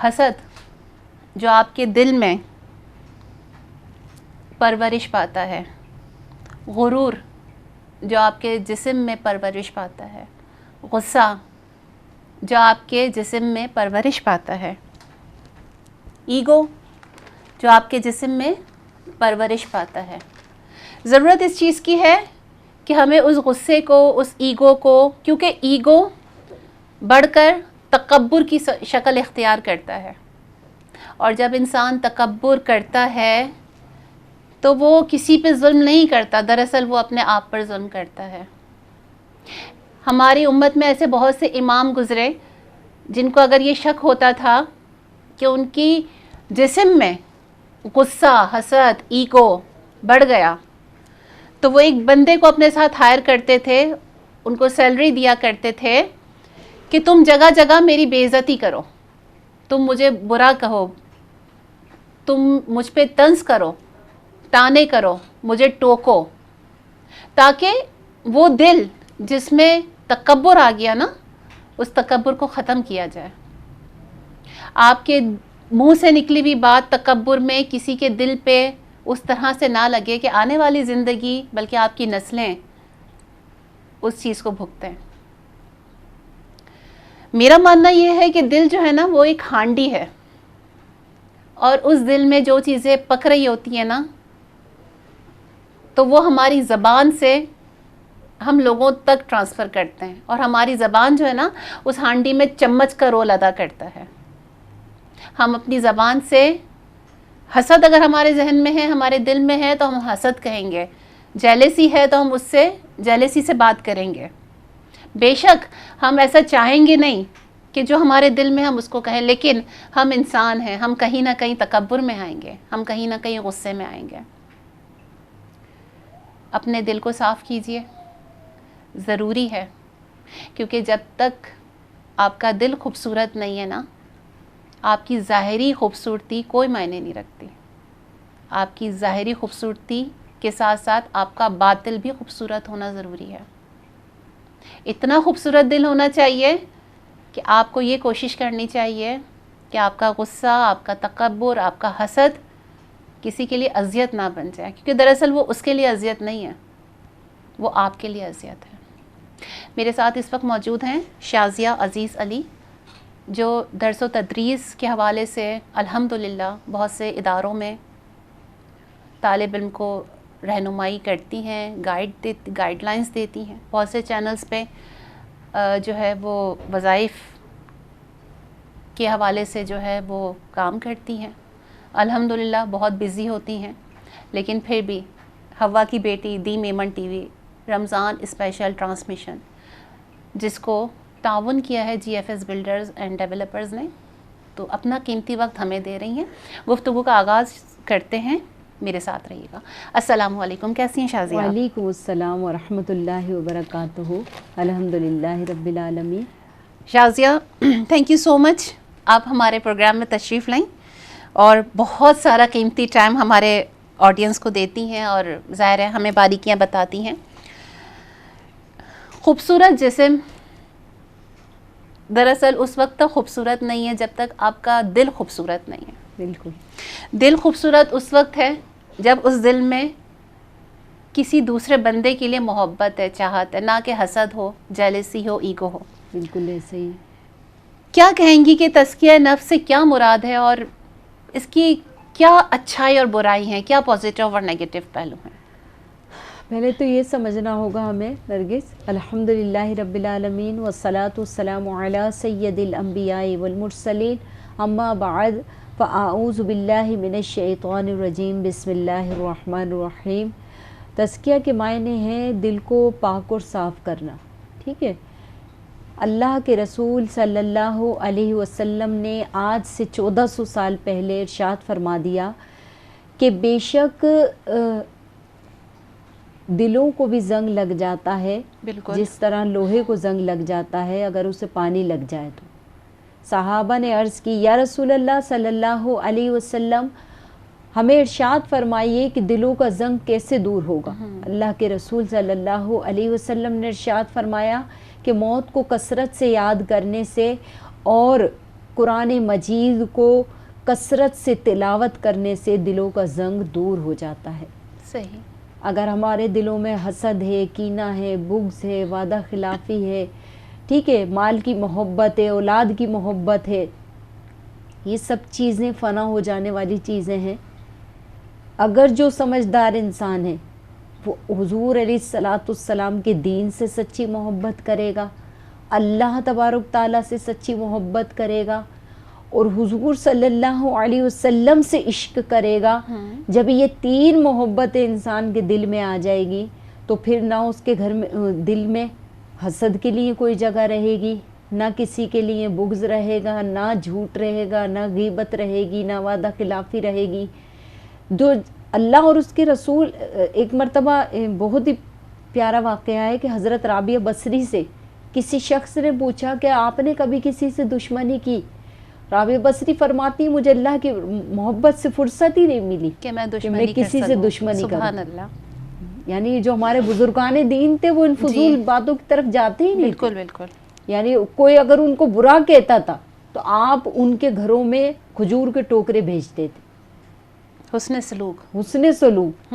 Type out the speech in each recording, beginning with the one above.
حسد جو آپ کے دل میں پرورش پاتا ہے، غرور جو آپ کے جسم میں پرورش پاتا ہے، غصہ جو آپ کے جسم میں پرورش پاتا ہے، ایگو جو آپ کے جسم میں پرورش پاتا ہے. ضرورت اس چیز کی ہے کہ ہمیں اس غصے کو، اس ایگو کو، کیونکہ ایگو بڑھ کر تکبر کی شکل اختیار کرتا ہے، اور جب انسان تکبر کرتا ہے تو وہ کسی پہ ظلم نہیں کرتا، دراصل وہ اپنے آپ پر ظلم کرتا ہے. ہماری امت میں ایسے بہت سے امام گزرے جن کو اگر یہ شک ہوتا تھا کہ ان کی جسم میں غصہ، حسد، ایگو بڑھ گیا تو وہ ایک بندے کو اپنے ساتھ ہائر کرتے تھے، ان کو سیلری دیا کرتے تھے کہ تم جگہ جگہ میری بے عزتی کرو، تم مجھے برا کہو، تم مجھ پہ طنز کرو، تانے کرو، مجھے ٹوکو، تاکہ وہ دل جس میں تکبر آ گیا نا، اس تکبر کو ختم کیا جائے. آپ کے منہ سے نکلی ہوئی بات تکبر میں کسی کے دل پہ اس طرح سے نہ لگے کہ آنے والی زندگی بلکہ آپ کی نسلیں اس چیز کو بھگتیں. میرا ماننا یہ ہے کہ دل جو ہے نا وہ ایک ہانڈی ہے، اور اس دل میں جو چیزیں پک رہی ہوتی ہیں نا تو وہ ہماری زبان سے ہم لوگوں تک ٹرانسفر کرتے ہیں، اور ہماری زبان جو ہے نا اس ہانڈی میں چمچ کا رول ادا کرتا ہے. ہم اپنی زبان سے حسد اگر ہمارے ذہن میں ہے، ہمارے دل میں ہے تو ہم حسد کہیں گے، جیلسی ہے تو ہم اس سے جیلسی سے بات کریں گے. بے شک ہم ایسا چاہیں گے نہیں کہ جو ہمارے دل میں ہم اس کو کہیں، لیکن ہم انسان ہیں، ہم کہیں نہ کہیں تکبر میں آئیں گے، ہم کہیں نہ کہیں غصے میں آئیں گے. اپنے دل کو صاف کیجئے، ضروری ہے، کیونکہ جب تک آپ کا دل خوبصورت نہیں ہے نا، آپ کی ظاہری خوبصورتی کوئی معنی نہیں رکھتی. آپ کی ظاہری خوبصورتی کے ساتھ ساتھ آپ کا باطل بھی خوبصورت ہونا ضروری ہے. اتنا خوبصورت دل ہونا چاہیے کہ آپ کو یہ کوشش کرنی چاہیے کہ آپ کا غصہ، آپ کا تکبر، آپ کا حسد کسی کے لیے اذیت نہ بن جائے، کیونکہ دراصل وہ اس کے لیے اذیت نہیں ہے، وہ آپ کے لیے اذیت ہے. میرے ساتھ اس وقت موجود ہیں شازیہ عزیز علی، جو درس و تدریس کے حوالے سے الحمدللہ بہت سے اداروں میں طالب علم کو رہنمائی کرتی ہیں، گائیڈ لائنز دیتی ہیں. بہت سے چینلز پہ جو ہے وہ وظائف کے حوالے سے جو ہے وہ کام کرتی ہیں. الحمدللہ بہت بزی ہوتی ہیں، لیکن پھر بھی ہوا کی بیٹی the Memon TV Ramzan special transmission, جس کو تعاون کیا ہے G F S builders and developers نے، تو اپنا قیمتی وقت ہمیں دے رہی ہیں. گفتگو کا آغاز کرتے ہیں، میرے ساتھ رہیے گا. السلام علیکم، کیسی ہیں شازیہ؟ وعلیکم السلام ورحمۃ اللہ وبرکاتہ. الحمدللہ رب العالمین. شازیہ، تھینک یو سو مچ، آپ ہمارے پروگرام میں تشریف لائیں اور بہت سارا قیمتی ٹائم ہمارے آڈینس کو دیتی ہیں، اور ظاہر ہے ہمیں باریکیاں بتاتی ہیں. خوبصورت جسم دراصل اس وقت تک خوبصورت نہیں ہے جب تک آپ کا دل خوبصورت نہیں ہے. بالکل. دل خوبصورت اس وقت ہے جب اس دل میں کسی دوسرے بندے کے لیے محبت ہے، چاہت ہے، نہ کہ حسد ہو، جیلسی ہو، ایگو ہو. بالکل ایسے ہی. کیا کہیں گی کہ تزکیہ نفس سے کیا مراد ہے، اور اس کی کیا اچھائی اور برائی ہیں، کیا پازیٹیو اور نیگیٹو پہلو ہیں؟ پہلے تو یہ سمجھنا ہوگا ہمیں نرگس، الحمدللہ رب العالمین والصلاة والسلام علی سید الانبیاء والمرسلین، اما بعد فاعوذ باللہ من الشیطان الرجیم، بسم اللہ الرحمن الرحیم. تزکیہ کے معنی ہیں دل کو پاک اور صاف کرنا. ٹھیک ہے. اللہ کے رسول صلی اللہ علیہ وسلم نے آج سے 1400 سال پہلے ارشاد فرما دیا کہ بے شک دلوں کو بھی زنگ لگ جاتا ہے، بالکل جس طرح لوہے کو زنگ لگ جاتا ہے اگر اسے پانی لگ جائے تو. صحابہ نے عرض کی، یا رسول اللہ صلی اللہ علیہ وسلم، ہمیں ارشاد فرمائیے کہ دلوں کا زنگ کیسے دور ہوگا. اللہ کے رسول صلی اللہ علیہ وسلم نے ارشاد فرمایا کہ موت کو کثرت سے یاد کرنے سے اور قرآن مجید کو کثرت سے تلاوت کرنے سے دلوں کا زنگ دور ہو جاتا ہے. صحیح. اگر ہمارے دلوں میں حسد ہے، کینہ ہے، بغض ہے، وعدہ خلافی ہے، ٹھیک ہے، مال کی محبت ہے، اولاد کی محبت ہے، یہ سب چیزیں فنا ہو جانے والی چیزیں ہیں. اگر جو سمجھدار انسان ہے وہ حضور علیہ الصلاۃ والسلام کے دین سے سچی محبت کرے گا، اللہ تبارک تعالیٰ سے سچی محبت کرے گا، اور حضور صلی اللہ علیہ وسلم سے عشق کرے گا. جب یہ تین محبتیں انسان کے دل میں آ جائے گی تو پھر نہ اس کے گھر میں دل میں حسد کے لیے کوئی جگہ رہے گی، نہ کسی کے لیے بغض رہے گا، نہ جھوٹ رہے گا، نہ غیبت رہے گی، نہ وعدہ خلافی رہے گی. جو اللہ اور اس کے رسول، ایک مرتبہ بہت ہی پیارا واقعہ ہے کہ حضرت رابعہ بصری سے کسی شخص نے پوچھا کہ آپ نے کبھی کسی سے دشمنی کی؟ رابعہ بصری فرماتی مجھے اللہ کی محبت سے فرصت ہی نہیں ملی کہ میں کسی سے دشمنی کروں. سبحان اللہ. یعنی جو ہمارے بزرگان دین تھے وہ ان فضول باتوں کی طرف جاتے ہی نہیں. بالکل بالکل. یعنی کوئی اگر ان کو برا کہتا تھا تو آپ ان کے گھروں میں کھجور کے ٹوکرے بھیجتے تھے. حسن سلوک. حسن سلوک.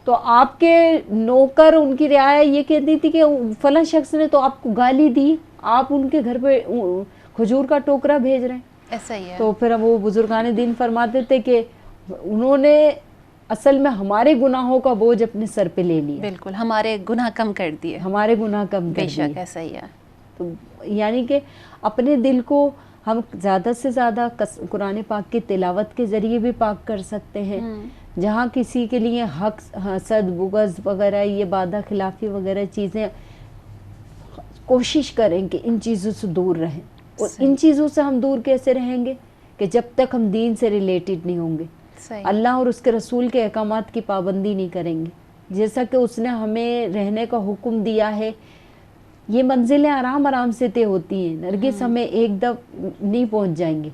تو آپ کے نوکر ان کی رعایا یہ کہتی تھی کہ فلاں شخص نے تو آپ کو گالی دی، آپ ان کے گھر پہ کھجور کا ٹوکرا بھیج رہے ہیں. ایسا ہی ہے. تو پھر وہ بزرگان دین فرماتے تھے کہ انہوں نے اصل میں ہمارے گناہوں کا بوجھ اپنے سر پہ لے لیا. بالکل، ہمارے گناہ کم کر دیے. ہمارے گناہ کم کر بے دیے. شک ایسا ہی ہے. تو یعنی کہ اپنے دل کو ہم زیادہ سے زیادہ قرآن پاک کی تلاوت کے ذریعے بھی پاک کر سکتے ہیں. جہاں کسی کے لیے حق، حسد، بغض وغیرہ، یہ وعدہ خلافی وغیرہ چیزیں، کوشش کریں کہ ان چیزوں سے دور رہیں. اور ان چیزوں سے ہم دور کیسے رہیں گے کہ جب تک ہم دین سے ریلیٹڈ نہیں ہوں گے، اللہ اور اس کے رسول کے احکامات کی پابندی نہیں کریں گے. جیسا کہ اس نے ہمیں رہنے کا حکم دیا ہے، یہ منزلیں آرام آرام سے طے ہوتی ہیں نرگس، ہمیں ایک دم نہیں پہنچ جائیں گے.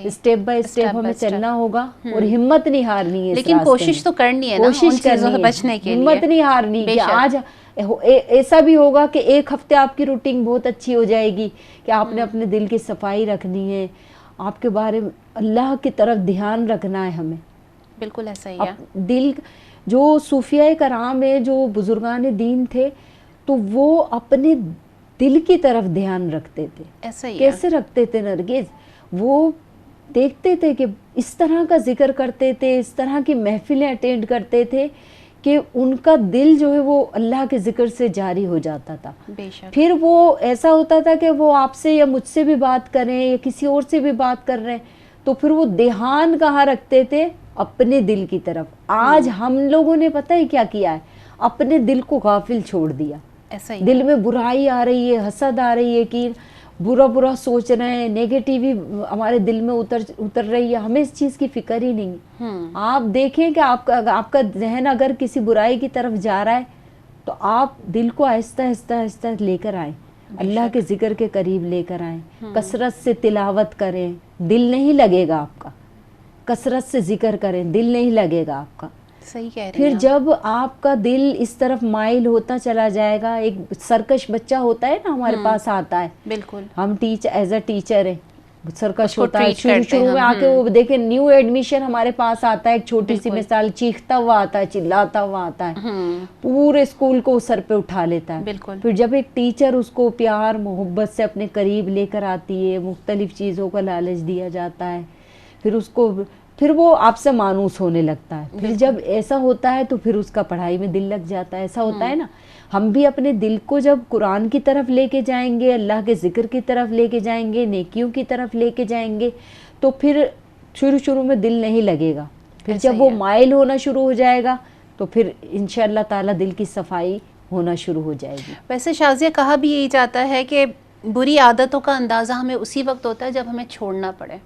اسٹیپ بائی اسٹیپ ہمیں چلنا ہوگا اور ہمت نہیں ہارنی ہے. لیکن کوشش تو کرنی ہے نا، کوشش چیزوں سے بچنے کے لیے ہمت نہیں ہارنی. کہ آج ایسا بھی ہوگا کہ ایک ہفتے آپ کی روٹین بہت اچھی ہو جائے گی کہ آپ نے اپنے دل کی صفائی رکھنی ہے، آپ کے بارے میں اللہ کی طرف دھیان رکھنا ہے ہمیں. بالکل ایسا ہی ہے. دل جو صوفیاء کرام ہے، جو بزرگان دین تھے، تو وہ اپنے دل کی طرف دھیان رکھتے تھے. ایسا ہی کیسے رکھتے تھے نرگس؟ وہ دیکھتے تھے کہ اس طرح کا ذکر کرتے تھے، اس طرح کی محفلیں اٹینڈ کرتے تھے کہ ان کا دل جو ہے وہ اللہ کے ذکر سے جاری ہو جاتا تھا. پھر وہ ایسا ہوتا تھا کہ وہ آپ سے یا مجھ سے بھی بات کریں یا کسی اور سے بھی بات کر رہے ہیں تو پھر وہ دھیان کہاں رکھتے تھے؟ اپنے دل کی طرف. آج ہم لوگوں نے پتہ ہے کیا کیا ہے؟ اپنے دل کو غافل چھوڑ دیا. دل میں برائی آ رہی ہے، حسد آ رہی ہے، کہ برا سوچ رہے ہیں، نیگیٹیوی ہمارے دل میں اتر رہی ہے، ہمیں اس چیز کی فکر ہی نہیں. آپ دیکھیں کہ آپ کا ذہن اگر کسی برائی کی طرف جا رہا ہے تو آپ دل کو آہستہ آہستہ لے کر آئیں، اللہ کے ذکر کے قریب لے کر آئیں، کثرت سے تلاوت کریں، دل نہیں لگے گا آپ کا. کثرت سے ذکر کریں، دل نہیں لگے گا آپ کا. صحیح کہہ رہی ہیں. پھر جب آپ کا دل اس طرف مائل ہوتا چلا جائے گا، ایک سرکش بچہ ہوتا ہے نا ہمارے پاس آتا ہے، بالکل ہم ایز اے ٹیچر ہیں، سرکش ہوتا ہے، شروع میں آ کے وہ دیکھیں نیو ایڈمیشن ہمارے پاس آتا ہے، ایک چھوٹی سی مثال، چیختا ہوا آتا ہے، چلاتا ہوا آتا ہے، پورے اسکول کو سر پہ اٹھا لیتا ہے. پھر جب ایک ٹیچر اس کو پیار محبت سے اپنے قریب لے کر آتی ہے، مختلف چیزوں کا لالچ دیا جاتا ہے، پھر وہ آپ سے مانوس ہونے لگتا ہے. پھر جب ایسا ہوتا ہے تو پھر اس کا پڑھائی میں دل لگ جاتا ہے. ایسا ہوتا ہے نا. ہم بھی اپنے دل کو جب قرآن کی طرف لے کے جائیں گے، اللہ کے ذکر کی طرف لے کے جائیں گے، نیکیوں کی طرف لے کے جائیں گے، تو پھر شروع میں دل نہیں لگے گا. پھر جب وہ مائل ہونا شروع ہو جائے گا تو پھر انشاءاللہ تعالیٰ دل کی صفائی ہونا شروع ہو جائے گی. ویسے شازیہ کہا بھی یہی جاتا ہے کہ بری عادتوں کا اندازہ ہمیں اسی وقت ہوتا ہے جب ہمیں چھوڑنا پڑے،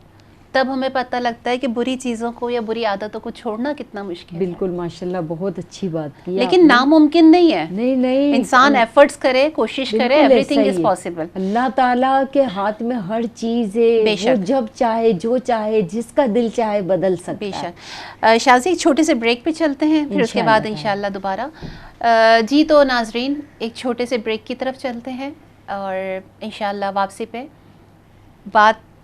تب ہمیں پتہ لگتا ہے کہ بری چیزوں کو یا بری عادتوں کو چھوڑنا کتنا مشکل ہے. بالکل ماشاءاللہ بہت اچھی بات کی. لیکن ناممکن نہیں ہے. نہیں انسان ایفرٹس کرے، کوشش کرے، ایوری تھنگ از پاسبل. اللہ تعالیٰ کے ہاتھ میں ہر چیز ہے، وہ جب چاہے جو چاہے جس کا دل چاہے بدل سکتا ہے. بے شک. شازی ایک چھوٹے سے بریک پہ چلتے ہیں، پھر اس کے بعد انشاءاللہ دوبارہ. جی تو ناظرین ایک چھوٹے سے بریک کی طرف چلتے ہیں اور انشاءاللہ واپسی پہ بات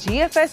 GFS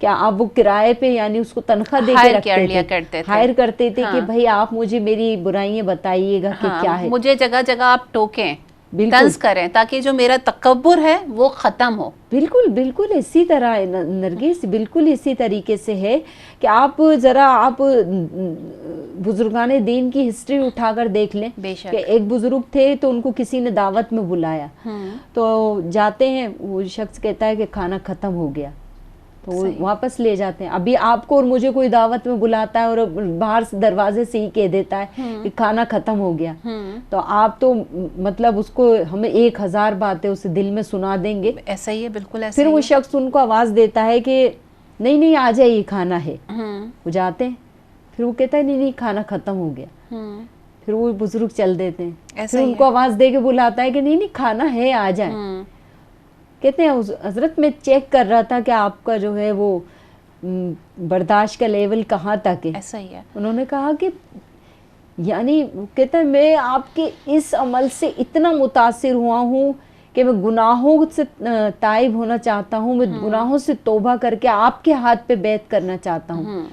کہ اب وہ کرائے پہ یعنی اس کو تنخواہ دے کے رکھتے تھے, ہائر کرتے تھے کہ بھائی آپ مجھے میری برائیاں بتائیے گا کہ کیا ہے, مجھے جگہ جگہ آپ ٹوکیں, طنز کریں تاکہ جو میرا تکبر ہے وہ ختم ہو. بالکل بالکل اسی طرح نرگس, بالکل اسی طریقے سے ہے کہ آپ ذرا آپ بزرگان دین کی ہسٹری اٹھا کر دیکھ لیں کہ ایک بزرگ تھے تو ان کو کسی نے دعوت میں بلایا, تو جاتے ہیں, وہ شخص کہتا ہے کہ کھانا ختم ہو گیا, تو وہ واپس لے جاتے ہیں. ابھی آپ کو اور مجھے کوئی دعوت میں بلاتا ہے اور باہر سے دروازے سے ہی کہہ دیتا ہے کہ کھانا ختم ہو گیا, تو آپ تو مطلب اس کو ہمیں 1000 باتیں اسے دل میں سنا دیں گے. ایسا ہی ہے, بالکل ایسا. پھر وہ شخص ان کو آواز دیتا ہے کہ نہیں آ جائیے کھانا ہے, وہ جاتے ہیں, پھر وہ کہتا ہے نہیں کھانا ختم ہو گیا, پھر وہ بزرگ چل دیتے ہیں. پھر ان کو آواز دے کے بلاتا ہے کہ نہیں کھانا ہے آ جائیں. کہتے ہیں حضرت میں چیک کر رہا تھا کہ آپ کا جو ہے وہ برداشت کا لیول کہاں تک ہے. ایسا ہی ہے. انہوں نے کہا کہ یعنی کہتے ہیں میں آپ کے اس عمل سے اتنا متاثر ہوا ہوں کہ میں گناہوں سے تائب ہونا چاہتا ہوں, میں گناہوں سے توبہ کر کے آپ کے ہاتھ پہ بیعت کرنا چاہتا ہوں.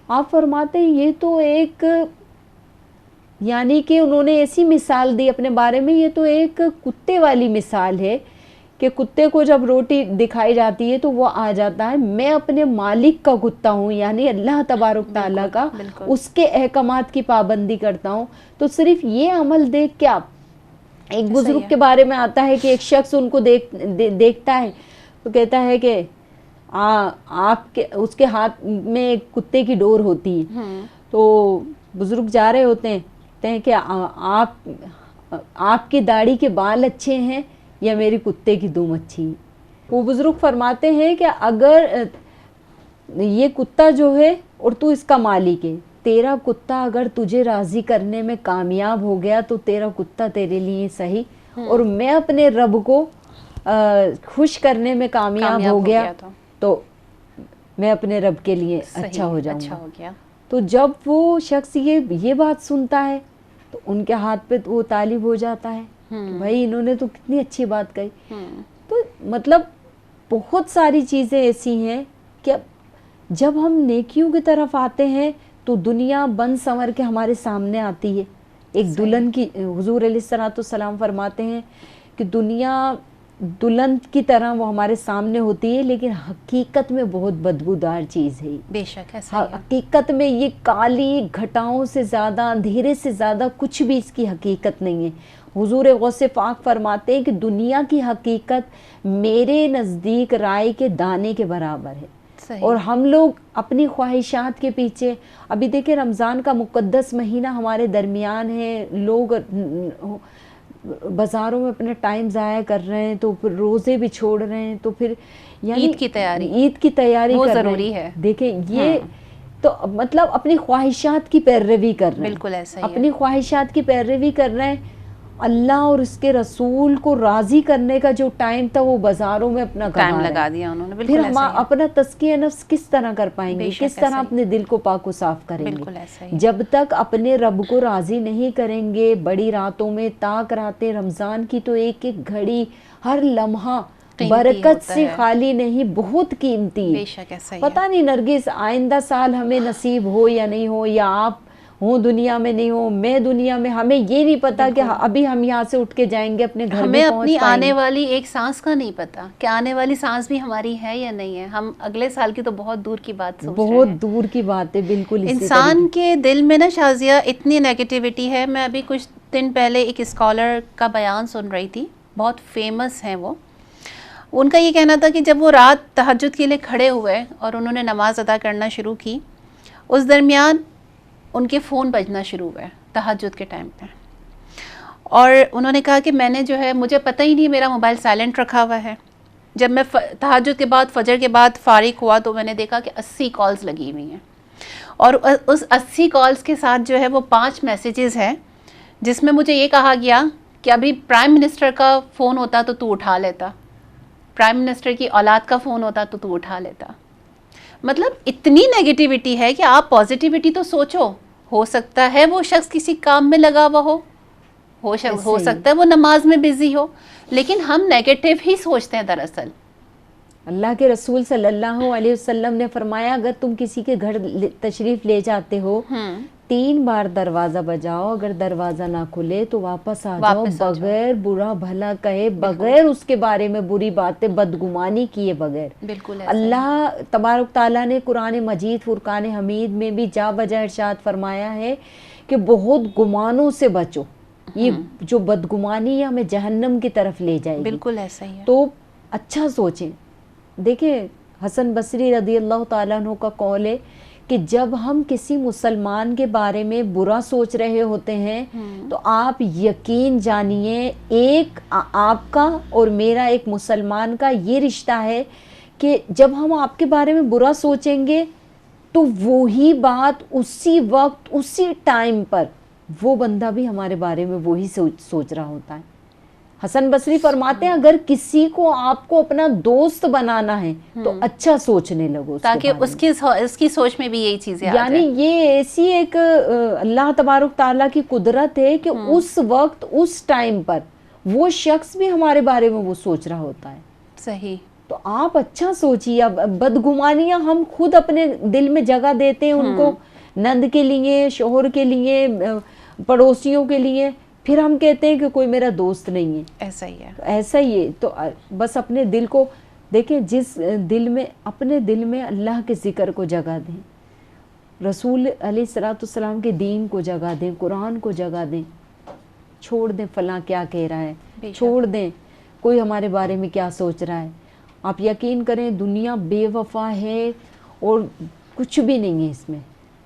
آپ فرماتے ہیں یہ تو ایک یعنی کہ انہوں نے ایسی مثال دی اپنے بارے میں, یہ تو ایک کتے والی مثال ہے کہ کتے کو جب روٹی دکھائی جاتی ہے تو وہ آ جاتا ہے, میں اپنے مالک کا کتا ہوں یعنی اللہ تبارک تعالیٰ کا, اس کے احکامات کی پابندی کرتا ہوں. تو صرف یہ عمل دیکھ کے آپ ایک بزرگ کے بارے میں آتا ہے کہ ایک شخص ان کو دیکھتا ہے تو کہتا ہے کہ آپ کے اس کے ہاتھ میں ایک کتے کی ڈور ہوتی ہے, تو بزرگ جا رہے ہوتے ہیں کہ آپ کی داڑھی کے بال اچھے ہیں یا میری کتے کی دم اچھی ہے. وہ بزرگ فرماتے ہیں کہ اگر یہ کتا جو ہے اور تو اس کا مالک ہے, تیرا کتا اگر تجھے راضی کرنے میں کامیاب ہو گیا تو تیرا کتا تیرے لیے صحیح, اور میں اپنے رب کو خوش کرنے میں کامیاب ہو گیا تو میں اپنے رب کے لیے اچھا ہو جاؤں گا. تو جب وہ شخص یہ بات سنتا ہے تو ان کے ہاتھ پہ وہ طالب ہو جاتا ہے, بھائی انہوں نے تو کتنی اچھی بات کہی. تو مطلب بہت ساری چیزیں ایسی ہیں کہ جب ہم نیکیوں کی طرف آتے ہیں تو دنیا بن سنور کے ہمارے سامنے آتی ہے. ایک دلہن کی حضور علیہ السلام فرماتے ہیں کہ دنیا دلہن کی طرح وہ ہمارے سامنے ہوتی ہے, لیکن حقیقت میں بہت بدبودار چیز ہے. بے شک ایسا ہے. حقیقت میں یہ کالی گھٹاؤں سے زیادہ, اندھیرے سے زیادہ کچھ بھی اس کی حقیقت نہیں ہے. حضور غوث پاک فرماتے ہیں کہ دنیا کی حقیقت میرے نزدیک رائے کے دانے کے برابر ہے. اور ہم لوگ اپنی خواہشات کے پیچھے, ابھی دیکھیں رمضان کا مقدس مہینہ ہمارے درمیان ہے, لوگ بازاروں میں اپنا ٹائم ضائع کر رہے ہیں, تو پھر روزے بھی چھوڑ رہے ہیں, تو پھر یعنی عید کی تیاری وہ کر ضروری رہے ہیں. ہے. دیکھیں یہ تو مطلب اپنی خواہشات کی پیروی کر رہے ہیں. بالکل ایسا ہی ہے. اپنی خواہشات کی پیروی کر رہے ہیں. اللہ اور اس کے رسول کو راضی کرنے کا جو ٹائم تھا وہ بازاروں میں اپنا ٹائم لگا دیا انہوں نے. پھر ہم اپنا تزکیہ نفس کس طرح کر پائیں گے, کس طرح اپنے دل کو پاک و صاف کریں گے جب تک اپنے رب کو راضی نہیں کریں گے. بڑی راتوں میں تاک راتیں رمضان کی تو ایک ایک گھڑی, ہر لمحہ برکت سے خالی نہیں, بہت قیمتی ہے. پتہ نہیں نرگس آئندہ سال ہمیں نصیب ہو یا نہیں ہو, یا آپ ہوں دنیا میں نہیں ہوں, میں دنیا میں, ہمیں یہ نہیں پتا کہ ابھی ہم یہاں سے اٹھ کے جائیں گے اپنے گھر میں, ہمیں اپنی آنے والی ایک سانس کا نہیں پتا کہ آنے والی سانس بھی ہماری ہے یا نہیں ہے. ہم اگلے سال کی تو بہت دور کی بات سوچ رہے ہیں, بہت دور کی بات ہے. بالکل انسان کے دل میں نا شازیہ اتنی نیگیٹیوٹی ہے. میں ابھی کچھ دن پہلے ایک اسکالر کا بیان سن رہی تھی, بہت فیمس ہیں وہ. ان کا یہ کہنا تھا کہ جب وہ رات تہجد کے لیے کھڑے ہوئے اور انہوں نے نماز ادا کرنا شروع کی, اس درمیان ان کے فون بجنا شروع ہوئے تہجد کے ٹائم پہ, اور انہوں نے کہا کہ میں نے جو ہے مجھے پتہ ہی نہیں میرا موبائل سائلنٹ رکھا ہوا ہے. جب میں تہجد کے بعد فجر کے بعد فارغ ہوا تو میں نے دیکھا کہ 80 کالز لگی ہوئی ہیں, اور اس 80 کالز کے ساتھ جو ہے وہ 5 میسیجز ہیں جس میں مجھے یہ کہا گیا کہ ابھی پرائم منسٹر کا فون ہوتا تو اٹھا لیتا, پرائم منسٹر کی اولاد کا فون ہوتا تو اٹھا لیتا. مطلب اتنی نیگیٹیوٹی ہے کہ آپ پازیٹیوٹی تو سوچو. ہو سکتا ہے وہ شخص کسی کام میں لگا ہوا ہو سکتا ہے وہ نماز میں بزی ہو, لیکن ہم نیگیٹو ہی سوچتے ہیں دراصل. اللہ کے رسول صلی اللہ علیہ وسلم نے فرمایا اگر تم کسی کے گھر تشریف لے جاتے ہو 3 بار دروازہ بجاؤ, اگر دروازہ نہ کھلے تو واپس آ جاؤ بغیر برا بھلا کہے, بغیر اس کے بارے میں بری باتیں بدگمانی کیے بغیر. بالکل اللہ تبارک تعالیٰ نے قرآن مجید فرقان حمید میں بھی جا بجا ارشاد فرمایا ہے کہ بہت گمانوں سے بچو, یہ جو بدگمانی ہے ہمیں جہنم کی طرف لے جائے گی. بالکل ایسا ہی ہے. تو اچھا سوچیں. دیکھیں حسن بصری رضی اللہ تعالیٰ عنہ کا قول ہے کہ جب ہم کسی مسلمان کے بارے میں برا سوچ رہے ہوتے ہیں تو آپ یقین جانیے ایک آپ کا اور میرا ایک مسلمان کا یہ رشتہ ہے کہ جب ہم آپ کے بارے میں برا سوچیں گے تو وہی بات اسی وقت اسی ٹائم پر وہ بندہ بھی ہمارے بارے میں وہی سوچ رہا ہوتا ہے. حسن بصری فرماتے ہیں اگر کسی کو آپ کو اپنا دوست بنانا ہے تو اچھا سوچنے لگو تاکہ اس کی سوچ میں بھی یہی چیزیں آ یعنی جائیں. یہ ایسی ایک اللہ تبارک تعالیٰ کی قدرت ہے کہ اس وقت اس ٹائم پر وہ شخص بھی ہمارے بارے میں وہ سوچ رہا ہوتا ہے. صحیح. تو آپ اچھا سوچیے. بدگمانیاں ہم خود اپنے دل میں جگہ دیتے ہیں ان کو, نند کے لیے, شوہر کے لیے, پڑوسیوں کے لیے, پھر ہم کہتے ہیں کہ کوئی میرا دوست نہیں ہے. ایسا ہی ہے. ایسا ہی ہے. تو بس اپنے دل کو دیکھیں, جس دل میں اپنے دل میں اللہ کے ذکر کو جگہ دیں, رسول علیہ الصلوۃ والسلام کے دین کو جگہ دیں, قرآن کو جگہ دیں. چھوڑ دیں فلاں کیا کہہ رہا ہے, چھوڑ دیں کوئی ہمارے بارے میں کیا سوچ رہا ہے. آپ یقین کریں دنیا بے وفا ہے اور کچھ بھی نہیں ہے اس میں.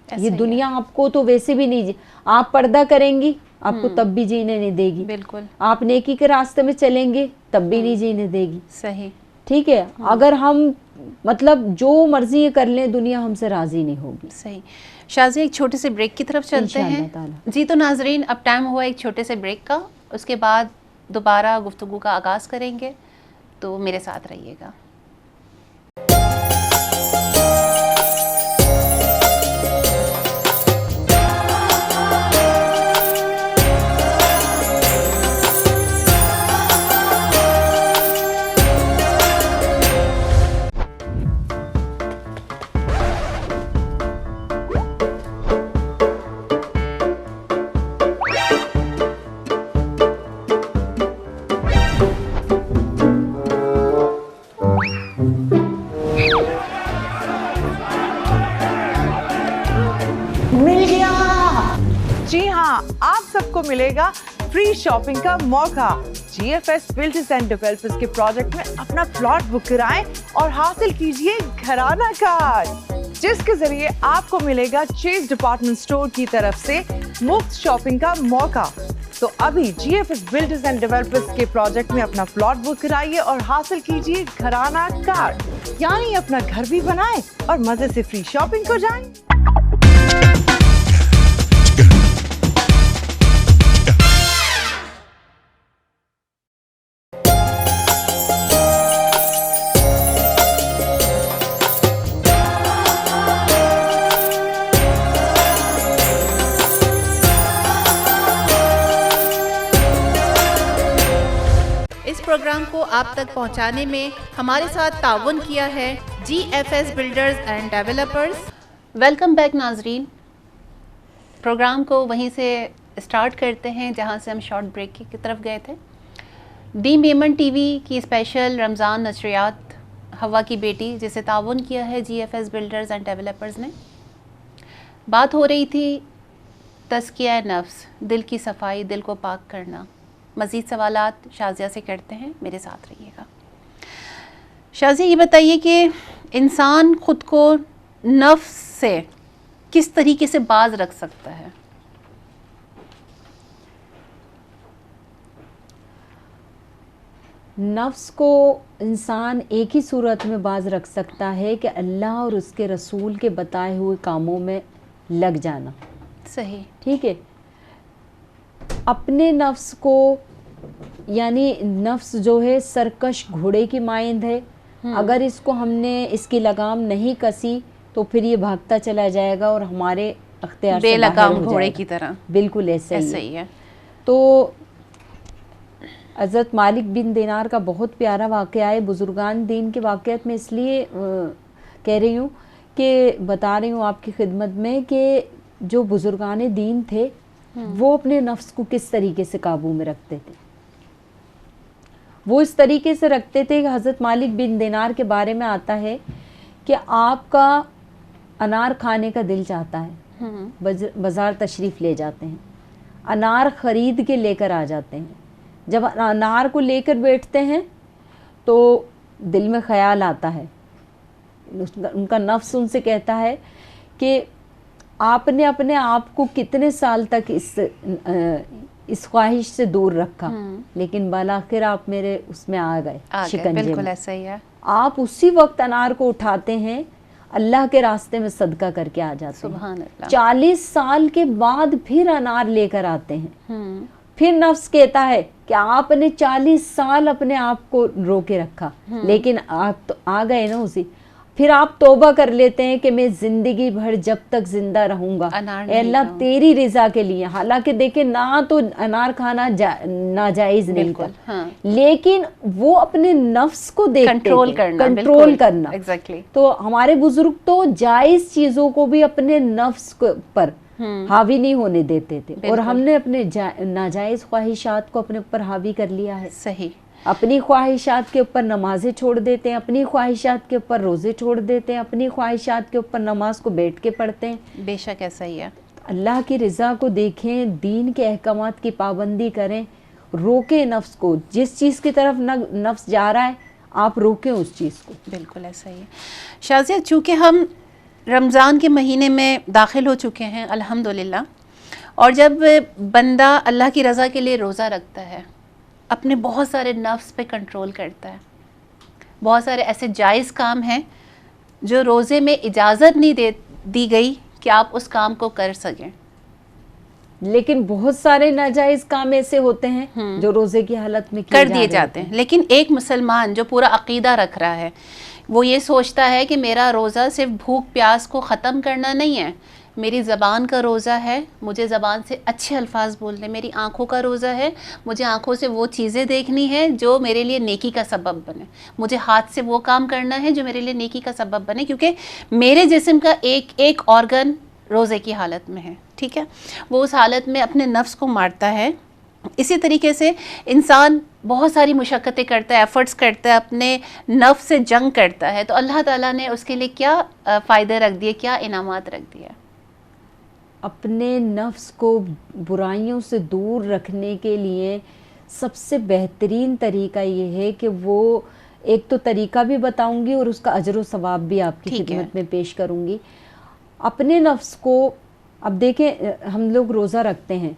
یہ دنیا آپ کو تو ویسے بھی نہیں, آپ پردہ کریں گی آپ کو تب بھی جینے نہیں دے گی. بالکل. آپ نیکی کے راستے میں چلیں گے تب بھی نہیں جینے دے گی. صحیح. ٹھیک ہے. اگر ہم مطلب جو مرضی کریں لیں دنیا ہم سے راضی نہیں ہوگی. صحیح. شازیہ ایک چھوٹے سے بریک کی طرف چلتے ہیں. جی تو ناظرین اب ٹائم ہوا ایک چھوٹے سے بریک کا, اس کے بعد دوبارہ گفتگو کا آغاز کریں گے, تو میرے ساتھ رہیے گا. جی ہاں, آپ سب کو ملے گا فری شاپنگ کا موقع. G F S builders and developers کے پروجیکٹ میں اپنا پلاٹ بک کرائیں اور حاصل کیجئے گھرانہ کارڈ, جس کے ذریعے آپ کو ملے گا چیز ڈپارٹمنٹ اسٹور کی طرف سے مفت شاپنگ کا موقع. تو ابھی G F S builders and developers کے پروجیکٹ میں اپنا پلاٹ بک کرائیے اور حاصل کیجئے گھرانہ کارڈ, یعنی اپنا گھر بھی بنائیں اور مزے سے فری شاپنگ کو جائیں. پروگرام کو آپ تک پہنچانے میں ہمارے ساتھ تعاون کیا ہے G F S builders and developers. Welcome back ناظرین. پروگرام کو وہیں سے اسٹارٹ کرتے ہیں جہاں سے ہم شارٹ بریک کی طرف گئے تھے. ڈیم بیمن ٹی وی کی اسپیشل رمضان نشریات ہوا کی بیٹی, جسے تعاون کیا ہے G F S builders and developers نے. بات ہو رہی تھی تزکیہ نفس, دل کی صفائی, دل کو پاک کرنا. مزید سوالات شازیہ سے کرتے ہیں, میرے ساتھ رہیے گا. شازیہ یہ بتائیے کہ انسان خود کو نفس سے کس طریقے سے باز رکھ سکتا ہے؟ نفس کو انسان ایک ہی صورت میں باز رکھ سکتا ہے کہ اللہ اور اس کے رسول کے بتائے ہوئے کاموں میں لگ جانا. صحیح. ٹھیک ہے. اپنے نفس کو, یعنی نفس جو ہے سرکش گھوڑے کی مانند ہے, اگر اس کو ہم نے اس کی لگام نہیں کسی تو پھر یہ بھاگتا چلا جائے گا اور ہمارے اختیار سے بے لگام باہر ہو گھوڑے جائے گا. کی طرح. بالکل ایسا ہی ہے. تو حضرت مالک بن دینار کا بہت پیارا واقعہ ہے. بزرگان دین کے واقعات میں اس لیے کہہ رہی ہوں کہ بتا رہی ہوں آپ کی خدمت میں کہ جو بزرگان دین تھے وہ اپنے نفس کو کس طریقے سے قابو میں رکھتے تھے. وہ اس طریقے سے رکھتے تھے کہ حضرت مالک بن دینار کے بارے میں آتا ہے کہ آپ کا انار کھانے کا دل چاہتا ہے, بازار تشریف لے جاتے ہیں, انار خرید کے لے کر آ جاتے ہیں. جب انار کو لے کر بیٹھتے ہیں تو دل میں خیال آتا ہے, ان کا نفس ان سے کہتا ہے کہ آپ نے اپنے آپ کو کتنے سال تک اس خواہش سے دور رکھا, لیکن بالآخر آپ میرے اس میں آ گئے شکنجے بالکل میں. ایسا ہی ہے. آپ اسی وقت انار کو اٹھاتے ہیں, اللہ کے راستے میں صدقہ کر کے آ جاتے ہیں. سبحان اللہ. 40 سال کے بعد پھر انار لے کر آتے ہیں. پھر نفس کہتا ہے کہ آپ نے 40 سال اپنے آپ کو روکے رکھا, لیکن آپ تو آ گئے نا اسی. پھر آپ توبہ کر لیتے ہیں کہ میں زندگی بھر جب تک زندہ رہوں گا اے اللہ تیری رضا کے لیے. حالانکہ دیکھیں نہ تو انار کھانا ناجائز نہیں تھا, لیکن وہ اپنے نفس کو کنٹرول کرنا. تو ہمارے بزرگ تو جائز چیزوں کو بھی اپنے نفس پر حاوی نہیں ہونے دیتے تھے, اور ہم نے اپنے ناجائز خواہشات کو اپنے اوپر حاوی کر لیا ہے. صحیح. اپنی خواہشات کے اوپر نمازیں چھوڑ دیتے ہیں, اپنی خواہشات کے اوپر روزے چھوڑ دیتے ہیں, اپنی خواہشات کے اوپر نماز کو بیٹھ کے پڑھتے ہیں. بے شک ایسا ہی ہے. اللہ کی رضا کو دیکھیں, دین کے احکامات کی پابندی کریں, روکیں نفس کو. جس چیز کی طرف نفس جا رہا ہے آپ روکیں اس چیز کو. بالکل ایسا ہی ہے. شازیہ, چونکہ ہم رمضان کے مہینے میں داخل ہو چکے ہیں الحمدللہ, اور جب بندہ اللہ کی رضا کے لیے روزہ رکھتا ہے, اپنے بہت سارے نفس پہ کنٹرول کرتا ہے. بہت سارے ایسے جائز کام ہیں جو روزے میں اجازت نہیں دی گئی کہ آپ اس کام کو کر سکیں, لیکن بہت سارے ناجائز کام ایسے ہوتے ہیں جو روزے کی حالت میں کر دیے جاتے ہیں. لیکن ایک مسلمان جو پورا عقیدہ رکھ رہا ہے, وہ یہ سوچتا ہے کہ میرا روزہ صرف بھوک پیاس کو ختم کرنا نہیں ہے, میری زبان کا روزہ ہے, مجھے زبان سے اچھے الفاظ بولنے, میری آنکھوں کا روزہ ہے, مجھے آنکھوں سے وہ چیزیں دیکھنی ہے جو میرے لیے نیکی کا سبب بنے, مجھے ہاتھ سے وہ کام کرنا ہے جو میرے لیے نیکی کا سبب بنے, کیونکہ میرے جسم کا ایک آرگن روزے کی حالت میں ہے. ٹھیک ہے, وہ اس حالت میں اپنے نفس کو مارتا ہے. اسی طریقے سے انسان بہت ساری مشقتیں کرتا ہے, ایفرٹس کرتا ہے, اپنے نفس سے جنگ کرتا ہے, تو اللہ تعالیٰ نے اس کے لیے کیا فائدے رکھ دیے, کیا انعامات رکھ دیا. اپنے نفس کو برائیوں سے دور رکھنے کے لیے سب سے بہترین طریقہ یہ ہے کہ وہ ایک تو طریقہ بھی بتاؤں گی اور اس کا اجر و ثواب بھی آپ کی خدمت میں پیش کروں گی. اپنے نفس کو, اب دیکھیں ہم لوگ روزہ رکھتے ہیں,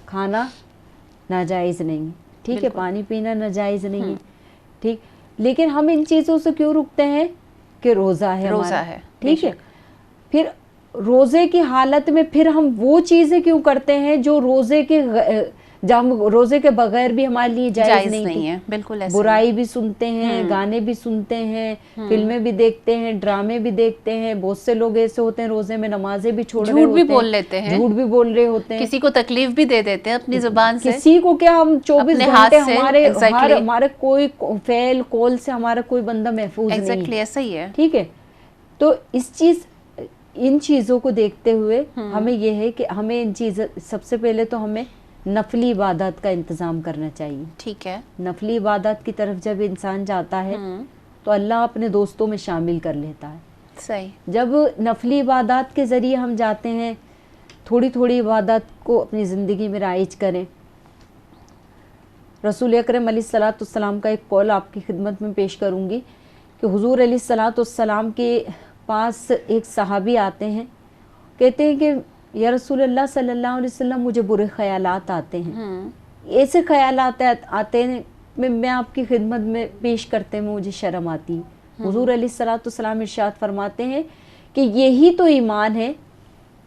کھانا ناجائز نہیں ہے, ٹھیک ہے, پانی پینا ناجائز نہیں ہے, ٹھیک, لیکن ہم ان چیزوں سے کیوں رکتے ہیں کہ روزہ ہے, ٹھیک ہے. پھر روزے کی حالت میں پھر ہم وہ چیزیں کیوں کرتے ہیں جو روزے کے بغیر بھی ہمارے لیے جائز نہیں ہے. بالکل ایسا. برائی بھی سنتے ہیں, گانے بھی سنتے ہیں, فلمیں بھی دیکھتے ہیں, ڈرامے بھی دیکھتے ہیں. بہت سے لوگ ایسے ہوتے ہیں روزے میں نمازیں بھی چھوڑ رہے ہوتے ہیں, جھوٹ بھی بول لیتے ہیں, جھوٹ بھی بول رہے ہوتے ہیں, کسی کو تکلیف بھی دے دیتے ہیں اپنی زبان سے. کسی کو کیا, ہم 24 گھنٹے ہمارے کوئی فعل قول سے ہمارا کوئی بندہ محفوظ نہیں ہے. ایسا ہی ہے. ٹھیک ہے, تو ان چیزوں کو دیکھتے ہوئے ہمیں یہ ہے کہ ہمیں ان چیزوں, سب سے پہلے تو ہمیں نفلی عبادات کا انتظام کرنا چاہیے. ٹھیک ہے. نفلی عبادات کی طرف جب انسان جاتا ہے تو اللہ اپنے دوستوں میں شامل کر لیتا ہے. صحیح. جب نفلی عبادات کے ذریعے ہم جاتے ہیں, تھوڑی تھوڑی عبادات کو اپنی زندگی میں رائج کریں. رسول اکرم علیہ الصلوۃ والسلام کا ایک قول آپ کی خدمت میں پیش کروں گی کہ حضور علیہ الصلوۃ والسلام کے پاس ایک صحابی آتے ہیں, کہتے ہیں کہ یا رسول اللہ صلی اللہ علیہ وسلم مجھے برے خیالات آتے ہیں, ایسے خیالات آتے ہیں میں آپ کی خدمت میں پیش کرتے میں مجھے شرم آتی ہے. حضور علیہ الصلوۃ والسلام ارشاد فرماتے ہیں کہ یہی تو ایمان ہے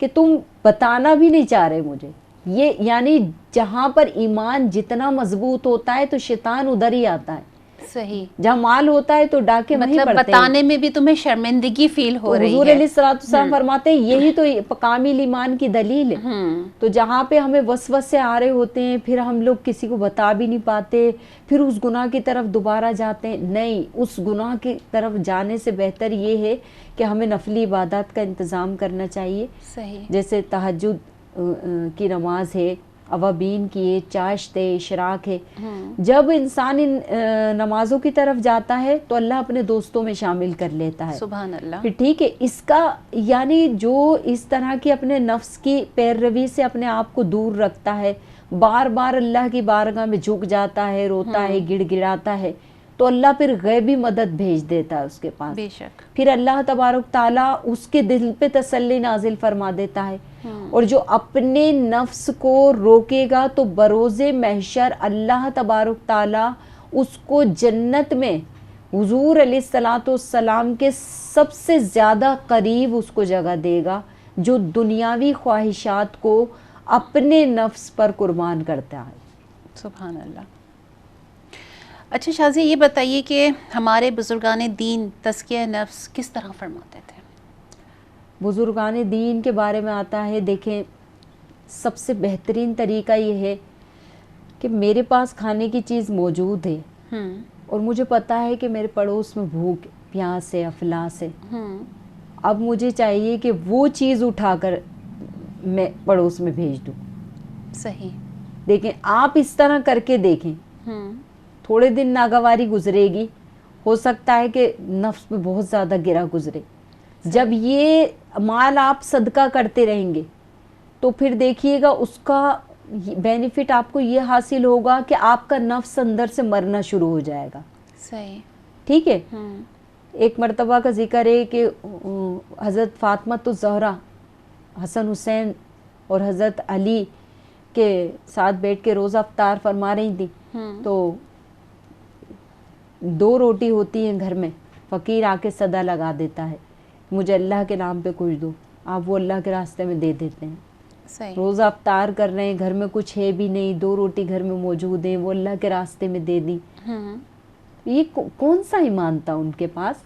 کہ تم بتانا بھی نہیں چاہ رہے مجھے. یہ یعنی جہاں پر ایمان جتنا مضبوط ہوتا ہے تو شیطان ادھر ہی آتا ہے. صحیح. جہاں مال ہوتا ہے تو ڈاکے وہیں مطلب پڑتے ہیں. بتانے میں بھی تمہیں شرمندگی فیل ہو رہی حضور ہے. علیہ السلام فرماتے ہیں یہی تو کامل ایمان کی دلیل ہے. تو جہاں پہ ہمیں وسوسے آ رہے ہوتے ہیں پھر ہم لوگ کسی کو بتا بھی نہیں پاتے, پھر اس گناہ کی طرف دوبارہ جاتے ہیں. نہیں, اس گناہ کی طرف جانے سے بہتر یہ ہے کہ ہمیں نفلی عبادات کا انتظام کرنا چاہیے. صحیح. جیسے تہجد کی نماز ہے, اوابین کی ہے, چاشت ہے, اشراق ہے. جب انسان ان نمازوں کی طرف جاتا ہے تو اللہ اپنے دوستوں میں شامل کر لیتا ہے. سبحان اللہ. پھر ٹھیک ہے, اس کا یعنی جو اس طرح کی اپنے نفس کی پیروی سے اپنے آپ کو دور رکھتا ہے, بار بار اللہ کی بارگاہ میں جھک جاتا ہے, روتا ہے, گڑ گڑاتا ہے, تو اللہ پھر غیبی مدد بھیج دیتا ہے اس کے پاس. بے شک. پھر اللہ تبارک تعالیٰ اس کے دل پہ تسلی نازل فرما دیتا ہے. اور جو اپنے نفس کو روکے گا تو بروز محشر اللہ تبارک تعالیٰ اس کو جنت میں حضور علیہ السلام کے سب سے زیادہ قریب اس کو جگہ دے گا, جو دنیاوی خواہشات کو اپنے نفس پر قربان کرتا ہے. سبحان اللہ. اچھا شازیہ, یہ بتائیے کہ ہمارے بزرگان دین تزکیہ نفس کس طرح فرماتے تھے؟ بزرگان دین کے بارے میں آتا ہے, دیکھیں سب سے بہترین طریقہ یہ ہے کہ میرے پاس کھانے کی چیز موجود ہے اور مجھے پتا ہے کہ میرے پڑوس میں بھوک پیاس ہے, افلاس ہے. اب مجھے چاہیے کہ وہ چیز اٹھا کر میں پڑوس میں بھیج دوں. صحیح. دیکھیں آپ اس طرح کر کے دیکھیں, تھوڑے دن ناگواری گزرے گی, ہو سکتا ہے کہ نفس میں بہت زیادہ گرا گزرے. جب یہ مال آپ صدقہ کرتے رہیں گے تو پھر دیکھیے گا اس کا بینیفٹ آپ کو یہ حاصل ہوگا کہ آپ کا نفس اندر سے مرنا شروع ہو جائے گا. صحیح. ٹھیک ہے. ایک مرتبہ کا ذکر ہے کہ حضرت فاطمہ الزہرا حسن حسین اور حضرت علی کے ساتھ بیٹھ کے روزہ افطار فرما رہی تھی, تو 2 روٹی ہوتی ہیں گھر میں, فقیر آ کے صدا لگا دیتا ہے مجھے اللہ کے نام پہ کچھ دو, آپ وہ اللہ کے راستے میں دے دیتے ہیں. صحیح. روزہ افطار کر رہے ہیں, گھر میں کچھ ہے بھی نہیں, 2 روٹی گھر میں موجود ہیں, وہ اللہ کے راستے میں دے دی. یہ کون سا ایمان تھا ان کے پاس؟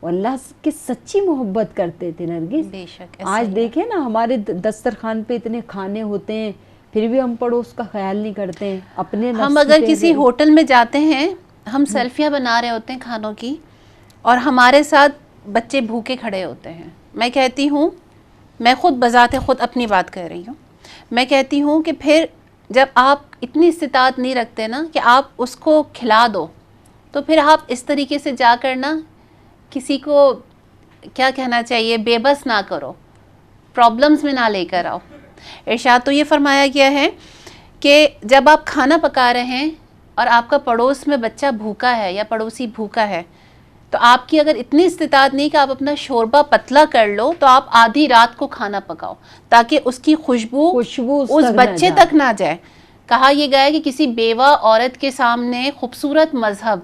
اللہ کی سچی محبت کرتے تھے نرگس. بے شک. آج دیکھیں نا ہمارے دسترخوان پہ اتنے کھانے ہوتے ہیں پھر بھی ہم پڑوس کا خیال نہیں کرتے ہیں. اپنے ہم اگر کسی ہوٹل میں جاتے ہیں, ہم سیلفیاں بنا رہے ہوتے ہیں کھانوں کی, اور ہمارے ساتھ بچے بھوکے کھڑے ہوتے ہیں. میں کہتی ہوں, میں خود بذات خود اپنی بات کر رہی ہوں, میں کہتی ہوں کہ پھر جب آپ اتنی استطاعت نہیں رکھتے نا کہ آپ اس کو کھلا دو, تو پھر آپ اس طریقے سے جا کر نا کسی کو کیا کہنا چاہیے, بے بس نہ کرو, پرابلمز میں نہ لے کر آؤ. ارشاد تو یہ فرمایا گیا ہے کہ جب آپ کھانا پکا رہے ہیں اور آپ کا پڑوس میں بچہ بھوکا ہے یا پڑوسی بھوکا ہے, تو آپ کی اگر اتنی استطاعت نہیں کہ آپ اپنا شوربہ پتلا کر لو, تو آپ آدھی رات کو کھانا پکاؤ تاکہ اس کی خوشبو اس بچے تک نہ جائے. کہا یہ گیا ہے کہ کسی بیوہ عورت کے سامنے خوبصورت مذہب,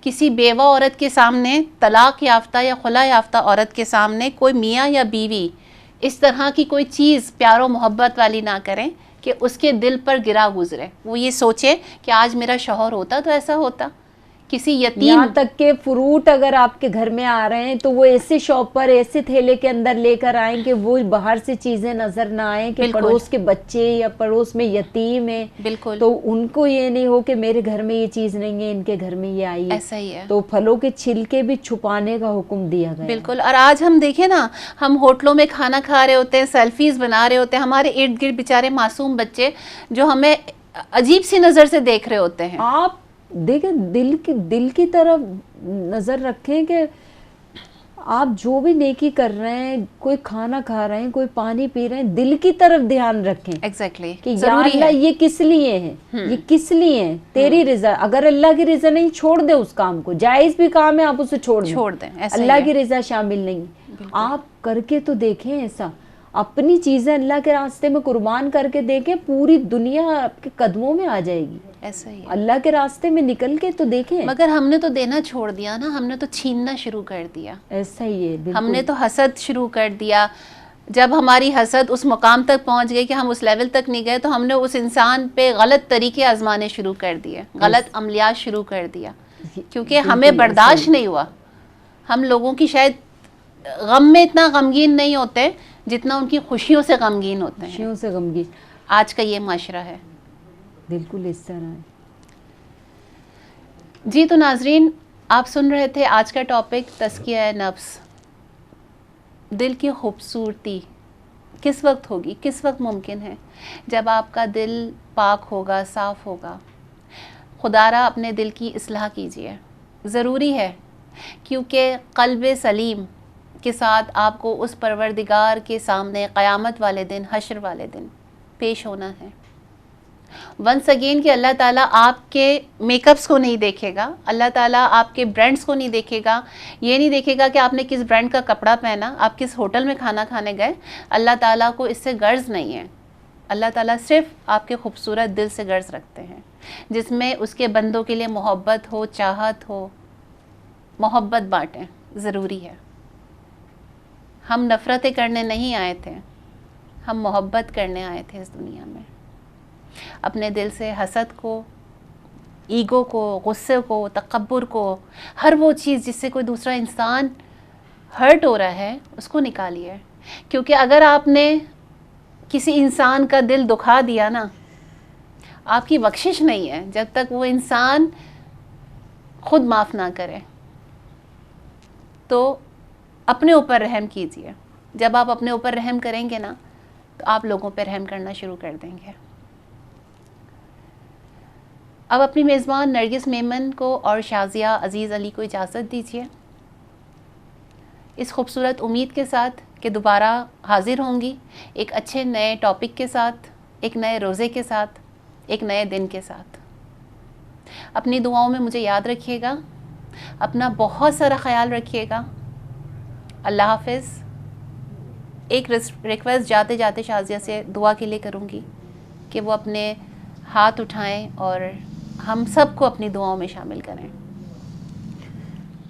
کسی بیوہ عورت کے سامنے, طلاق یافتہ یا خلا یافتہ عورت کے سامنے کوئی میاں یا بیوی اس طرح کی کوئی چیز پیار و محبت والی نہ کریں کہ اس کے دل پر گرا گزرے. وہ یہ سوچے کہ آج میرا شوہر ہوتا تو ایسا ہوتا. کسی یتیم, یہاں تک کہ فروٹ اگر آپ کے گھر میں آ رہے ہیں تو وہ ایسے شاپ پر ایسے تھیلے کے اندر لے کر آئیں کہ وہ باہر سے چیزیں نظر نہ آئیں کہ پڑوس کے بچے یا پڑوس میں یتیم ہیں, بالکل, تو ان کو یہ نہیں ہو کہ میرے گھر میں یہ چیز نہیں ہے, ان کے گھر میں یہ آئی ہے. ایسا ہی ہے. تو پھلوں کے چھلکے بھی چھپانے کا حکم دیا گیا. بالکل. اور آج ہم دیکھیں نا, ہم ہوٹلوں میں کھانا کھا رہے ہوتے ہیں, سیلفیز بنا رہے ہوتے ہیں, ہمارے ارد گرد بیچارے معصوم بچے جو ہمیں عجیب سی نظر سے دیکھ رہے ہوتے ہیں. آپ دیکھیں دل کی طرف نظر رکھیں کہ آپ جو بھی نیکی کر رہے ہیں, کوئی کھانا کھا رہے ہیں, کوئی پانی پی رہے ہیں, دل کی طرف دھیان رکھیں. ایگزیکٹلی. کہ یا اللہ یہ کس لیے ہے, یہ کس لیے ہے, تیری رضا. اگر اللہ کی رضا نہیں, چھوڑ دے اس کام کو. جائز بھی کام ہے آپ اسے چھوڑ دیں. اللہ کی رضا شامل نہیں. آپ کر کے تو دیکھیں ایسا, اپنی چیزیں اللہ کے راستے میں قربان کر کے دیکھیں, پوری دنیا آپ کے قدموں میں آ جائے گی. ایسا ہی اللہ کے راستے میں نکل کے تو دیکھیں. مگر ہم نے تو دینا چھوڑ دیا نا, ہم نے تو چھیننا شروع کر دیا. ایسا ہی ہے. ہم نے تو حسد شروع کر دیا. جب ہماری حسد اس مقام تک پہنچ گئی کہ ہم اس لیول تک نہیں گئے, تو ہم نے اس انسان پہ غلط طریقے آزمانے شروع کر دیے, غلط عملیات شروع کر دیا. کیونکہ ہمیں برداشت نہیں ہوا. ہم لوگوں کی شاید غم میں اتنا غمگین نہیں ہوتے جتنا ان کی خوشیوں سے غمگین ہوتے ہیں. خوشیوں سے غمگین آج کا یہ معاشرہ ہے. بالکل اس طرح ہے. جی تو ناظرین، آپ سن رہے تھے آج کا ٹاپک تزکیہ نفس. دل کی خوبصورتی کس وقت ہوگی، کس وقت ممکن ہے؟ جب آپ کا دل پاک ہوگا، صاف ہوگا. خدا را اپنے دل کی اصلاح کیجیے، ضروری ہے، کیونکہ قلب سلیم کے ساتھ آپ کو اس پروردگار کے سامنے قیامت والے دن، حشر والے دن پیش ہونا ہے. ونس اگین کہ اللہ تعالیٰ آپ کے میک اپس کو نہیں دیکھے گا، اللہ تعالیٰ آپ کے برانڈس کو نہیں دیکھے گا، یہ نہیں دیکھے گا کہ آپ نے کس برانڈ کا کپڑا پہنا، آپ کس ہوٹل میں کھانا کھانے گئے. اللہ تعالیٰ کو اس سے غرض نہیں ہے. اللہ تعالیٰ صرف آپ کے خوبصورت دل سے غرض رکھتے ہیں، جس میں اس کے بندوں کے لیے محبت ہو، چاہت ہو. محبت بانٹیں، ضروری ہے. ہم نفرتیں کرنے نہیں آئے تھے، ہم محبت کرنے آئے تھے اس دنیا میں. اپنے دل سے حسد کو، ایگو کو، غصے کو، تکبر کو، ہر وہ چیز جس سے کوئی دوسرا انسان ہرٹ ہو رہا ہے اس کو نکالیے. کیونکہ اگر آپ نے کسی انسان کا دل دکھا دیا نا، آپ کی بخشش نہیں ہے جب تک وہ انسان خود معاف نہ کرے. تو اپنے اوپر رحم کیجیے. جب آپ اپنے اوپر رحم کریں گے نا تو آپ لوگوں پہ رحم کرنا شروع کر دیں گے. اب اپنی میزبان نرگس میمن کو اور شازیہ عزیز علی کو اجازت دیجیے، اس خوبصورت امید کے ساتھ کہ دوبارہ حاضر ہوں گی ایک اچھے نئے ٹاپک کے ساتھ، ایک نئے روزے کے ساتھ، ایک نئے دن کے ساتھ. اپنی دعاؤں میں مجھے یاد رکھیے گا، اپنا بہت سارا خیال رکھیے گا. اللہ حافظ. ایک ریکویسٹ جاتے جاتے شازیہ سے دعا کے لیے کروں گی کہ وہ اپنے ہاتھ اٹھائیں اور ہم سب کو اپنی دعاؤں میں شامل کریں.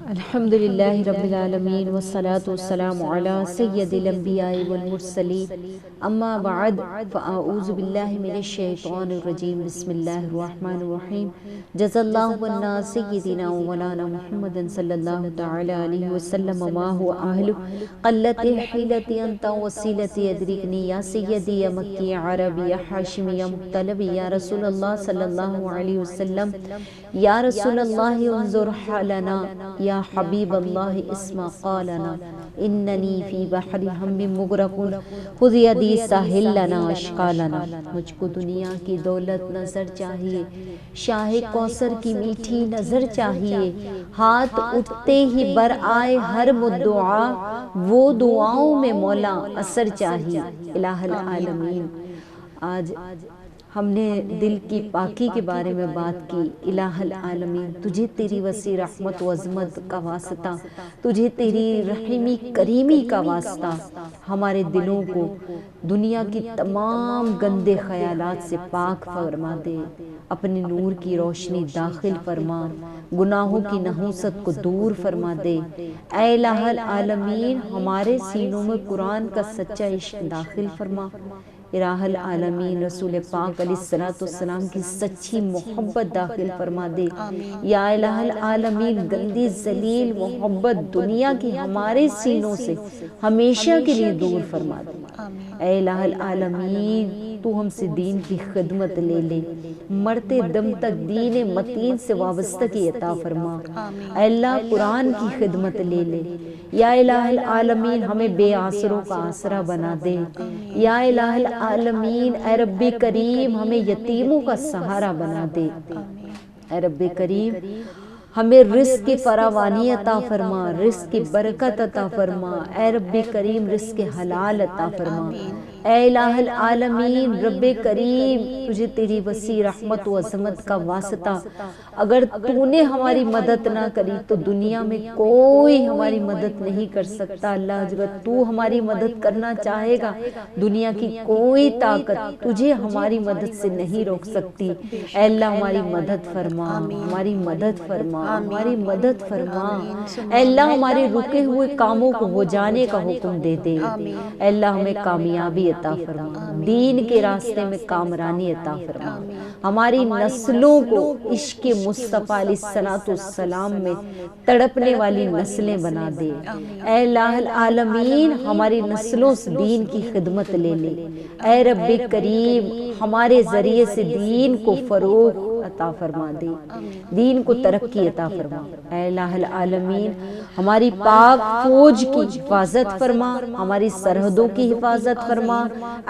الحمدللہ رب العالمین والصلاة والسلام علی سید الانبیاء والمرسلین، اما بعد فاعوذ باللہ من الشیطان الرجیم، بسم اللہ الرحمن الرحیم. جزا اللہ عنا سیدنا مولانا محمد صلی اللہ تعالی علیہ وسلم ما هو اہل قلت حیلت انت وسیلت ادرکنی یا سیدی یا مکی عربی یا حاشمی یا مطلبی یا رسول اللہ صلی اللہ علیہ وسلم، یا رسول اللہ انظر حالنا، یا حبیب اللہ اسما قالنا، اننی فی بحر ہم مغرق خذ یدی ساحل لنا اشقالنا. مجھ کو دنیا کی دولت نظر چاہیے، شاہ کوثر کی میٹھی نظر چاہیے، ہاتھ اٹھتے ہی بر آئے ہر مدعا، وہ دعاؤں میں مولا اثر چاہیے. الہ العالمین، آج ہم نے دل کی پاکی کے بارے میں بات کی. الہ العالمین، تجھے تیری وسیع رحمت و عظمت کا واسطہ، تجھے تیری رحیمی کریمی کا واسطہ ہمارے دلوں کو دنیا کی تمام گندے خیالات سے پاک فرما دے. اپنے نور کی روشنی داخل فرما، گناہوں کی نحوست کو دور فرما دے. اے الہ العالمین، ہمارے سینوں میں قرآن کا سچا عشق داخل فرما. الہ العالمین، رسول پاک علیہ السلام کی سچی محبت داخل فرما دے. یا الہ العالمین، گندی ذلیل محبت دنیا کی ہمارے سینوں سے ہمیشہ کے لیے دور فرما دے. اے الہ العالمین، تو ہم سے دین کی خدمت لے لے، مرتے دم تک دین متین سے وابستگی عطا فرما. اے اللہ، قرآن کی خدمت لے لے. یا الہ العالمین، ہمیں بے آسروں کا آسرا بنا دے. یا الہ العالمین، اے رب کریم، ہمیں یتیموں کا سہارا بنا دے. اے رب کریم، ہمیں رزق کی فراوانی عطا فرما، رزق کی برکت عطا فرما. اے رب کریم، رزق حلال عطا فرما. اے الہ العالمین، رب کریم، تجھے تیری وسیع رحمت و عظمت کا واسطہ، اگر تو نے ہماری مدد نہ کری تو دنیا میں کوئی ہماری مدد نہیں کر سکتا. اللہ، اگر تو ہماری مدد کرنا چاہے گا، دنیا کی کوئی طاقت تجھے ہماری مدد سے نہیں روک سکتی. اے اللہ، ہماری مدد فرما، ہماری مدد فرما، ہماری مدد فرما. اے اللہ، ہمارے رکے ہوئے کاموں کو ہو جانے کا حکم دے دے. اے اللہ، ہمیں کامیابی عطا فرما، دین کے راستے میں کامرانی عطا فرما، ہماری نسلوں کو عشق مصطفیٰ علیہ الصلوۃ والسلام میں تڑپنے والی نسلیں بنا دے۔ اے الہ العالمین ہماری نسلوں سے دین کی خدمت لے لے۔ اے رب کریم ہمارے ذریعے سے دین کو فروغ عطا فرما دے، دین کو ترقی عطا فرما۔ اے الہ العالمین ہماری پاک فوج کی حفاظت فرما، ہماری سرحدوں کی حفاظت فرما۔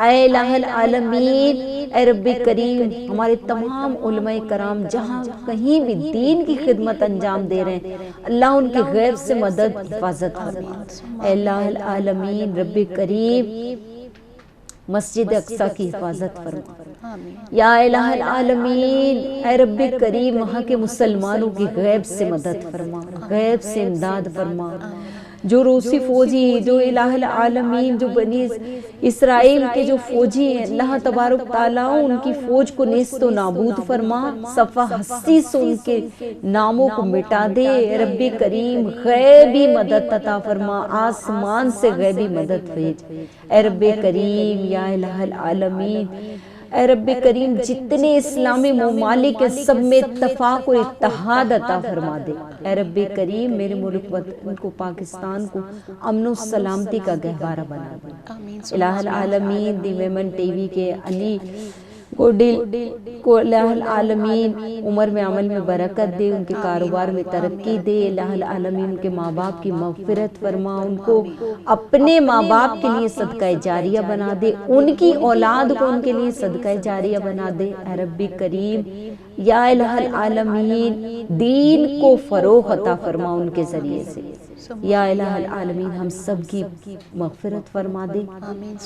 اے الہ العالمین اے رب کریم ہمارے تمام علماء کرام جہاں کہیں بھی دین کی خدمت انجام دے رہے ہیں، اللہ ان کی غیب سے مدد حفاظت فرما۔ اے الہ العالمین رب کریم مسجد اقصیٰ کی حفاظت فرما۔ یا الہ العالمین اے رب کریم وہاں کے مسلمانوں کی غیب سے مدد فرما، غیب سے امداد فرما۔ جو روسی فوجی، جو الہ العالمین جو بنی اسرائیل کے جو فوجی ہیں، اللہ تبارک تعالیٰ ان کی فوج کو نیست و نابود فرما، صفحہ ہستی سے ان کے ناموں کو مٹا دے۔ رب کریم غیبی مدد عطا فرما، آسمان سے غیبی مدد بھیج۔ اے رب کریم یا الہ العالمین اے رب کریم جتنے اسلامی ممالک ہیں سب میں اتفاق و اتحاد عطا فرما دے۔ اے رب کریم میرے ملک وطن کو، پاکستان کو امن و سلامتی کا گہوارہ بنا دے۔ الہ العالمین دی ویمن ٹی وی کے علی کو الہ العالمین عمر میں عمل میں برکت دے، ان کے کاروبار میں ترقی دے۔ الہ العالمین ان کے ماں باپ کی مغفرت فرما، ان کو اپنے ماں باپ کے لیے صدقہ جاریہ بنا دے، ان کی اولاد کو ان کے لیے صدقہ جاریہ بنا دے۔ اے رب کریم یا الہ العالمین دین کو فروغ عطا فرما ان کے ذریعے سے۔ یا الہ العالمین ہم سب کی مغفرت فرما دے۔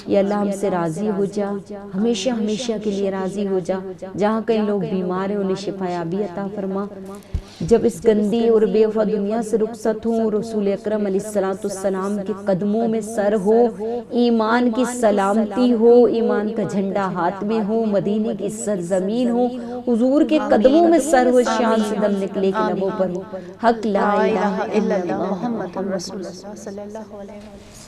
یا اللہ ہم سے راضی ہو جا، ہمیشہ ہمیشہ کے لیے راضی ہو جا۔ جہاں کئی لوگ بیمار ہیں انہیں شفایابی عطا فرما۔ جب اس گندی اور بے وفا دنیا سے رخصت ہوں، رسول اکرم علیہ الصلوۃ والسلام کے قدموں میں سر ہو، ایمان کی سلامتی ہو، ایمان کا جھنڈا ہاتھ میں ہو، مدینے کی سرزمین ہو، حضور کے قدموں میں سر ہو، شان سے دم نکلے کہ لبوں پر ہو، حق لا الہ الا اللہ محمد رسول اللہ صلی اللہ علیہ وسلم۔